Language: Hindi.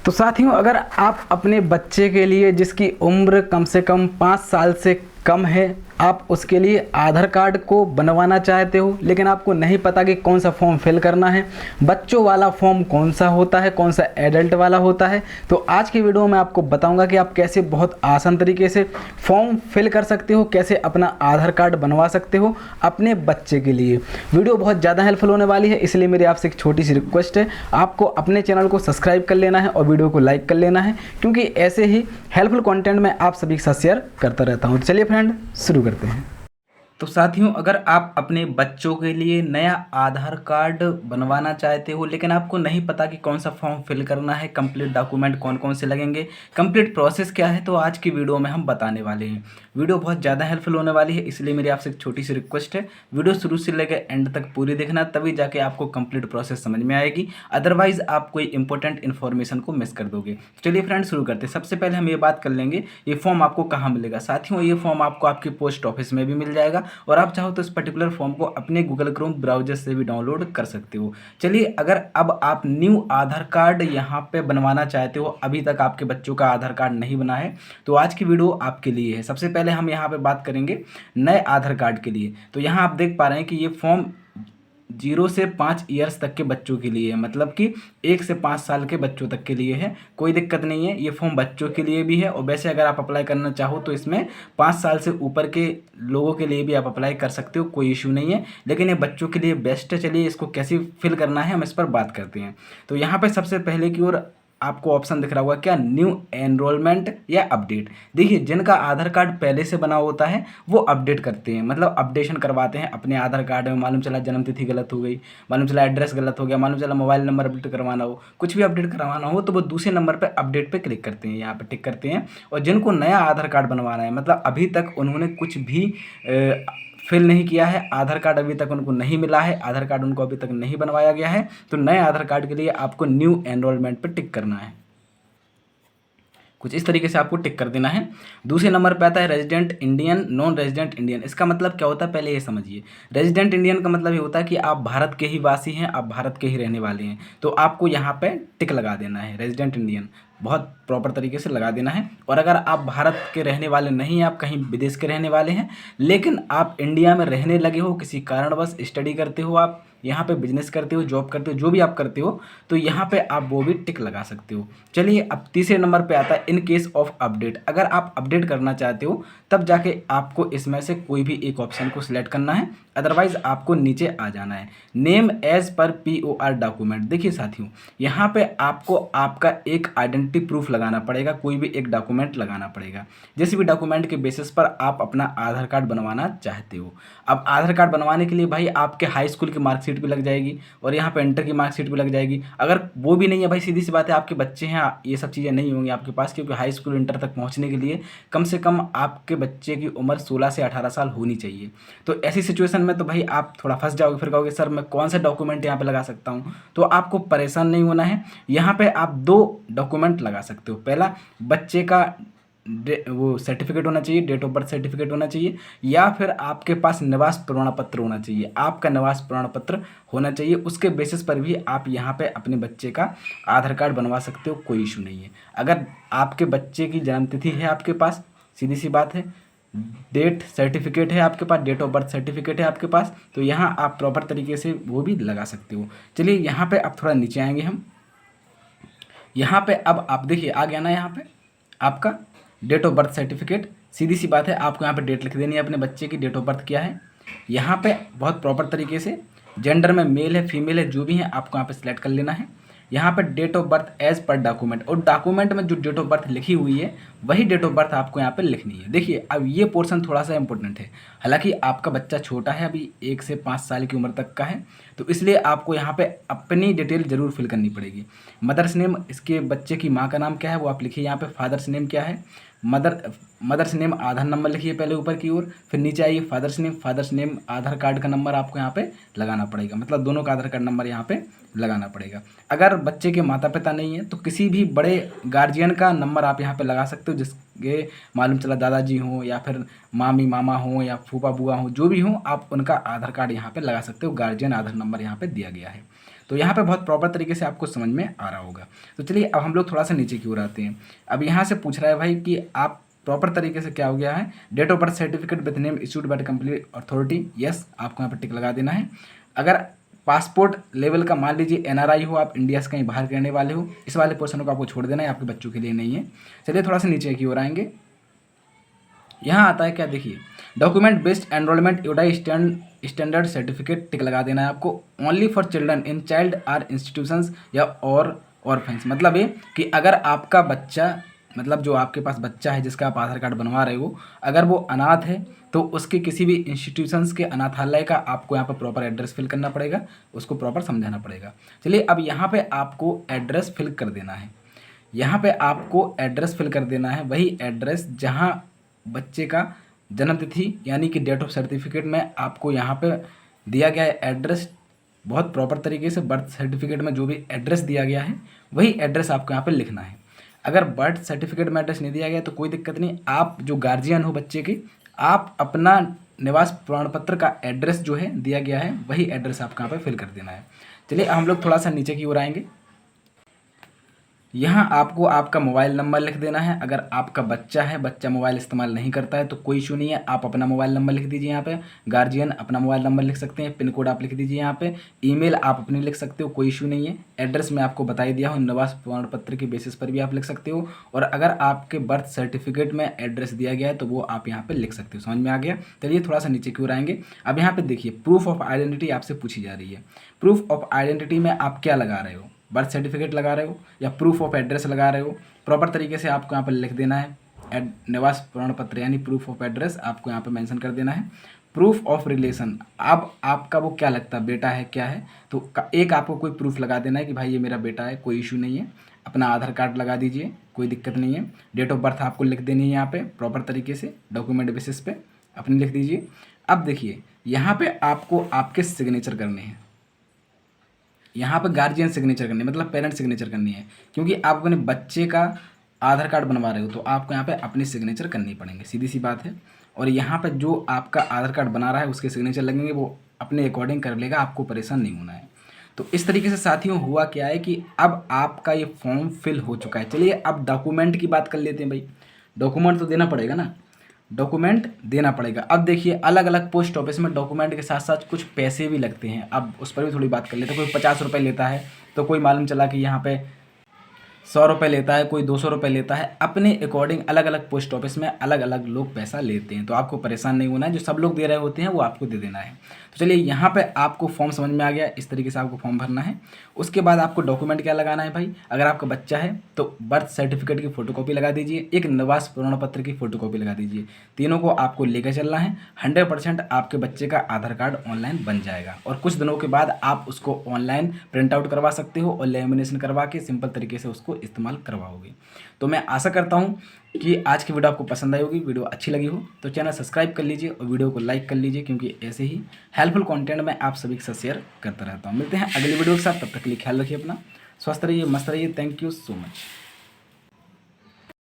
तो साथियों, अगर आप अपने बच्चे के लिए जिसकी उम्र कम से कम 5 साल से कम है, आप उसके लिए आधार कार्ड को बनवाना चाहते हो, लेकिन आपको नहीं पता कि कौन सा फॉर्म फिल करना है, बच्चों वाला फॉर्म कौन सा होता है, कौन सा एडल्ट वाला होता है, तो आज की वीडियो में आपको बताऊंगा कि आप कैसे बहुत आसान तरीके से फॉर्म फिल कर सकते हो, कैसे अपना आधार कार्ड बनवा सकते हो अपने बच्चे के लिए। वीडियो बहुत ज़्यादा हेल्पफुल होने वाली है, इसलिए मेरी आपसे एक छोटी सी रिक्वेस्ट है, आपको अपने चैनल को सब्सक्राइब कर लेना है और वीडियो को लाइक कर लेना है, क्योंकि ऐसे ही हेल्पफुल कंटेंट मैं आप सभी के साथ शेयर करता रहता हूँ। चलिए फ्रेंड, शुरू करते हैं। तो साथियों, अगर आप अपने बच्चों के लिए नया आधार कार्ड बनवाना चाहते हो, लेकिन आपको नहीं पता कि कौन सा फॉर्म फिल करना है, कंप्लीट डॉक्यूमेंट कौन कौन से लगेंगे, कंप्लीट प्रोसेस क्या है, तो आज की वीडियो में हम बताने वाले हैं। वीडियो बहुत ज़्यादा हेल्पफुल होने वाली है, इसलिए मेरी आपसे एक छोटी सी रिक्वेस्ट है, वीडियो शुरू से लेकर एंड तक पूरी देखना, तभी जाके आपको कंप्लीट प्रोसेस समझ में आएगी, अदरवाइज आप कोई इंपॉर्टेंट इन्फॉर्मेशन को मिस कर दोगे। चलिए फ्रेंड, शुरू करते हैं। सबसे पहले हम ये बात कर लेंगे, ये फॉर्म आपको कहाँ मिलेगा। साथियों, ये फॉर्म आपको आपके पोस्ट ऑफिस में भी मिल जाएगा, और आप चाहो तो इस पर्टिकुलर फॉर्म को अपने गूगल क्रोम ब्राउजर से भी डाउनलोड कर सकते हो। चलिए, अगर अब आप न्यू आधार कार्ड यहाँ पे बनवाना चाहते हो, अभी तक आपके बच्चों का आधार कार्ड नहीं बना है, तो आज की वीडियो आपके लिए है। सबसे पहले हम यहाँ पे बात करेंगे नए आधार कार्ड के लिए। तो यहाँ आप देख पा रहे हैं कि ये फॉर्म 0 से 5 ईयर्स तक के बच्चों के लिए है, मतलब कि 1 से 5 साल के बच्चों तक के लिए है। कोई दिक्कत नहीं है, ये फॉर्म बच्चों के लिए भी है, और वैसे अगर आप अप्लाई करना चाहो तो इसमें 5 साल से ऊपर के लोगों के लिए भी आप अप्लाई कर सकते हो, कोई इशू नहीं है, लेकिन ये बच्चों के लिए बेस्ट है। चलिए, इसको कैसे फिल करना है हम इस पर बात करते हैं। तो यहाँ पर सबसे पहले की ओर आपको ऑप्शन दिख रहा होगा क्या, न्यू एनरोलमेंट या अपडेट। देखिए, जिनका आधार कार्ड पहले से बना होता है वो अपडेट करते हैं, मतलब अपडेशन करवाते हैं अपने आधार कार्ड में। मालूम चला जन्म तिथि गलत हो गई, मालूम चला एड्रेस गलत हो गया, मालूम चला मोबाइल नंबर अपडेट करवाना हो, कुछ भी अपडेट करवाना हो, तो वो दूसरे नंबर पर अपडेट पे क्लिक करते हैं, यहाँ पे टिक करते हैं। और जिनको नया आधार कार्ड बनवाना है, मतलब अभी तक उन्होंने कुछ भी फिल नहीं किया है, आधार कार्ड अभी तक उनको नहीं मिला है, आधार कार्ड उनको अभी तक नहीं बनवाया गया है, तो नए आधार कार्ड के लिए आपको न्यू एनरोलमेंट पर टिक करना है। कुछ इस तरीके से आपको टिक कर देना है। दूसरे नंबर पे आता है resident Indian, non resident Indian. इसका मतलब क्या होता है, पहले ये समझिए। रेजिडेंट इंडियन का मतलब ये होता है कि आप भारत के ही वासी हैं, आप भारत के ही रहने वाले हैं, तो आपको यहाँ पे टिक लगा देना है, रेजिडेंट इंडियन बहुत प्रॉपर तरीके से लगा देना है। और अगर आप भारत के रहने वाले नहीं हैं, आप कहीं विदेश के रहने वाले हैं, लेकिन आप इंडिया में रहने लगे हो, किसी कारणवश स्टडी करते हो, आप यहाँ पे बिजनेस करते हो, जॉब करते हो, जो भी आप करते हो, तो यहाँ पे आप वो भी टिक लगा सकते हो। चलिए, अब तीसरे नंबर पे आता है इन केस ऑफ अपडेट। अगर आप अपडेट करना चाहते हो, तब जाके आपको इसमें से कोई भी एक ऑप्शन को सिलेक्ट करना है, अदरवाइज आपको नीचे आ जाना है। Name as per POR document. देखिए साथियों, यहाँ पे आपको आपका एक आइडेंटिटी प्रूफ लगाना पड़ेगा, कोई भी एक डॉक्यूमेंट लगाना पड़ेगा, जिस भी डॉक्यूमेंट के बेसिस पर आप अपना आधार कार्ड बनवाना चाहते हो। अब आधार कार्ड बनवाने के लिए भाई आपके हाई स्कूल की मार्कशीट भी लग जाएगी, और यहाँ पे इंटर की मार्कशीट भी लग जाएगी। अगर वो भी नहीं है भाई, सीधी सी बात है, आपके बच्चे हैं, ये सब चीज़ें नहीं होंगी आपके पास, क्योंकि हाई स्कूल इंटर तक पहुँचने के लिए कम से कम आपके बच्चे की उम्र 16 से 18 साल होनी चाहिए। तो ऐसी सिचुएशन में तो भाई आप थोड़ा फंस जाओगे, फिर कहोगे सर मैं कौन सा डॉक्यूमेंट यहाँ पे लगा सकता हूँ। तो आपको परेशान नहीं होना है, यहाँ पे आप 2 डॉक्यूमेंट लगा सकते हो। पहला, बच्चे का वो सर्टिफिकेट होना चाहिए, डेट ऑफ बर्थ सर्टिफिकेट होना चाहिए, या फिर आपके पास निवास प्रमाण पत्र होना चाहिए, आपका निवास प्रमाण पत्र होना चाहिए। उसके बेसिस पर भी आप यहाँ पे अपने बच्चे का आधार कार्ड बनवा सकते हो, कोई इशू नहीं है। अगर आपके बच्चे की जन्मतिथि है आपके पास, सीधी सी बात है, डेट सर्टिफिकेट है आपके पास, डेट ऑफ बर्थ सर्टिफिकेट है आपके पास, तो यहाँ आप प्रॉपर तरीके से वो भी लगा सकते हो। चलिए, यहाँ पे अब थोड़ा नीचे आएंगे हम। यहाँ पे अब आप देखिए, आ गया ना यहाँ पे आपका डेट ऑफ बर्थ सर्टिफिकेट। सीधी सी बात है, आपको यहाँ पे डेट लिख देनी है, अपने बच्चे की डेट ऑफ बर्थ क्या है। यहाँ पे बहुत प्रॉपर तरीके से जेंडर में मेल है फीमेल है जो भी है, आपको यहाँ पे सिलेक्ट कर लेना है। यहाँ पर date of birth as per document, और डॉक्यूमेंट में जो डेट ऑफ बर्थ लिखी हुई है वही डेट ऑफ बर्थ आपको यहाँ पे लिखनी है। देखिए, अब ये पोर्शन थोड़ा सा इंपॉर्टेंट है, हालांकि आपका बच्चा छोटा है, अभी 1 से 5 साल की उम्र तक का है, तो इसलिए आपको यहाँ पे अपनी डिटेल जरूर फिल करनी पड़ेगी। मदर्स नेम, इसके बच्चे की माँ का नाम क्या है वो आप लिखिए यहाँ पे। फादर्स नेम क्या है, मदर्स नेम आधार नंबर लिखिए पहले ऊपर की ओर, फिर नीचे आइए फादर्स नेम आधार कार्ड का नंबर आपको यहाँ पे लगाना पड़ेगा, मतलब दोनों का आधार कार्ड नंबर यहाँ पे लगाना पड़ेगा। अगर बच्चे के माता पिता नहीं है तो किसी भी बड़े गार्जियन का नंबर आप यहाँ पे लगा सकते हो, जिसके मालूम चला दादाजी हों या फिर मामी मामा हों या फूफा बुआ हों, जो भी हों, आप उनका आधार कार्ड यहाँ पे लगा सकते हो। गार्जियन आधार नंबर यहाँ पे दिया गया है। तो यहाँ पे बहुत प्रॉपर तरीके से आपको समझ में आ रहा होगा। तो चलिए अब हम लोग थोड़ा सा नीचे की ओर आते हैं। अब यहाँ से पूछ रहा है भाई कि आप प्रॉपर तरीके से क्या हो गया है, date of birth certificate with name issued by the complete authority, yes आपको यहाँ पर टिक लगा देना है। अगर पासपोर्ट लेवल का मान लीजिए एनआरआई हो, आप इंडिया से कहीं बाहर रहने वाले हो, इस वाले पोर्शन को आपको छोड़ देना है, आपके बच्चों के लिए नहीं है। चलिए थोड़ा सा नीचे की ओर आएंगे। यहाँ आता है क्या, देखिए document based enrollment UDISE standard certificate tick लगा देना है आपको। Only for children in child or institutions या और ऑर्फेंस, मतलब ये कि अगर आपका बच्चा, मतलब जो आपके पास बच्चा है जिसका आप आधार कार्ड बनवा रहे हो, अगर वो अनाथ है तो उसके किसी भी इंस्टीट्यूशंस के अनाथालय का आपको यहाँ पर प्रॉपर एड्रेस फिल करना पड़ेगा, उसको प्रॉपर समझाना पड़ेगा। चलिए अब यहाँ पे आपको एड्रेस फिल कर देना है। यहाँ पे आपको एड्रेस फिल कर देना है, वही एड्रेस जहाँ बच्चे का जन्म तिथि यानी कि डेट ऑफ सर्टिफिकेट में आपको यहाँ पे दिया गया है एड्रेस, बहुत प्रॉपर तरीके से बर्थ सर्टिफिकेट में जो भी एड्रेस दिया गया है वही एड्रेस आपको यहाँ पे लिखना है। अगर बर्थ सर्टिफिकेट में एड्रेस नहीं दिया गया तो कोई दिक्कत नहीं, आप जो गार्जियन हो बच्चे के, आप अपना निवास प्रमाण पत्र का एड्रेस जो है दिया गया है वही एड्रेस आपको यहाँ पे फिल कर देना है। चलिए हम लोग थोड़ा सा नीचे की ओर आएंगे। यहाँ आपको आपका मोबाइल नंबर लिख देना है। अगर आपका बच्चा है, बच्चा मोबाइल इस्तेमाल नहीं करता है तो कोई इशू नहीं है, आप अपना मोबाइल नंबर लिख दीजिए यहाँ पे। गार्जियन अपना मोबाइल नंबर लिख सकते हैं, पिन कोड आप लिख दीजिए यहाँ पे, ईमेल आप अपनी लिख सकते हो, कोई इशू नहीं है। एड्रेस मैं आपको बता ही दिया हूँ, निवास प्रमाण पत्र के बेसिस पर भी आप लिख सकते हो, और अगर आपके बर्थ सर्टिफिकेट में एड्रेस दिया गया है तो वो आप यहाँ पर लिख सकते हो। समझ में आ गया। चलिए थोड़ा सा नीचे की ओर आएंगे। अब यहाँ पर देखिए प्रूफ ऑफ आइडेंटिटी आपसे पूछी जा रही है। प्रूफ ऑफ आइडेंटिटी में आप क्या लगा रहे हो, बर्थ सर्टिफिकेट लगा रहे हो या प्रूफ ऑफ एड्रेस लगा रहे हो, प्रॉपर तरीके से आपको यहाँ पर लिख देना है। निवास प्रमाण पत्र यानी प्रूफ ऑफ एड्रेस आपको यहाँ पर मेंशन कर देना है। प्रूफ ऑफ रिलेशन, अब आपका वो क्या लगता है, बेटा है क्या है, तो एक आपको कोई प्रूफ लगा देना है कि भाई ये मेरा बेटा है, कोई इशू नहीं है। अपना आधार कार्ड लगा दीजिए, कोई दिक्कत नहीं है। डेट ऑफ बर्थ आपको लिख देनी है यहाँ पे प्रॉपर तरीके से, डॉक्यूमेंट बेसिस पे अपनी लिख दीजिए। अब देखिए यहाँ पे आपको आपके सिग्नेचर करने हैं, यहाँ पर गार्जियन सिग्नेचर करनी है, मतलब पेरेंट सिग्नेचर करनी है, क्योंकि आप अपने बच्चे का आधार कार्ड बनवा रहे हो तो आपको यहाँ पे अपनी सिग्नेचर करनी पड़ेंगे, सीधी सी बात है। और यहाँ पे जो आपका आधार कार्ड बना रहा है उसके सिग्नेचर लगेंगे, वो अपने अकॉर्डिंग कर लेगा, आपको परेशान नहीं होना है। तो इस तरीके से साथियों हुआ क्या है कि अब आपका ये फॉर्म फिल हो चुका है। चलिए अब डॉक्यूमेंट की बात कर लेते हैं। भाई डॉक्यूमेंट तो देना पड़ेगा ना, डॉक्यूमेंट देना पड़ेगा। अब देखिए अलग अलग पोस्ट ऑफिस में डॉक्यूमेंट के साथ साथ कुछ पैसे भी लगते हैं, अब उस पर भी थोड़ी बात कर लेते हैं। कोई 50 रुपये लेता है तो कोई मालूम चला कि यहाँ पे 100 रुपये लेता है, कोई 200 रुपये लेता है, अपने अकॉर्डिंग अलग अलग पोस्ट ऑफिस में अलग अलग लोग पैसा लेते हैं। तो आपको परेशान नहीं होना है, जो सब लोग दे रहे होते हैं वो आपको दे देना है। तो चलिए यहाँ पे आपको फॉर्म समझ में आ गया, इस तरीके से आपको फॉर्म भरना है। उसके बाद आपको डॉक्यूमेंट क्या लगाना है भाई, अगर आपका बच्चा है तो बर्थ सर्टिफिकेट की फ़ोटोकॉपी लगा दीजिए, एक निवास प्रमाण पत्र की फ़ोटोकॉपी लगा दीजिए। तीनों को आपको लेकर चलना है। 100% आपके बच्चे का आधार कार्ड ऑनलाइन बन जाएगा और कुछ दिनों के बाद आप उसको ऑनलाइन प्रिंट आउट करवा सकते हो और लेमिनेशन करवा के सिंपल तरीके से उसको इस्तेमाल करवाओगे। तो मैं आशा करता हूँ कि आज की वीडियो आपको पसंद आई होगी। वीडियो अच्छी लगी हो तो चैनल सब्सक्राइब कर लीजिए और वीडियो को लाइक कर लीजिए, क्योंकि ऐसे ही हेल्पफुल कंटेंट मैं आप सभी के साथ शेयर करता रहता हूँ। मिलते हैं अगली वीडियो के साथ, तब तक के लिए ख्याल रखिए अपना, स्वस्थ रहिए, मस्त रहिए। Thank you so much.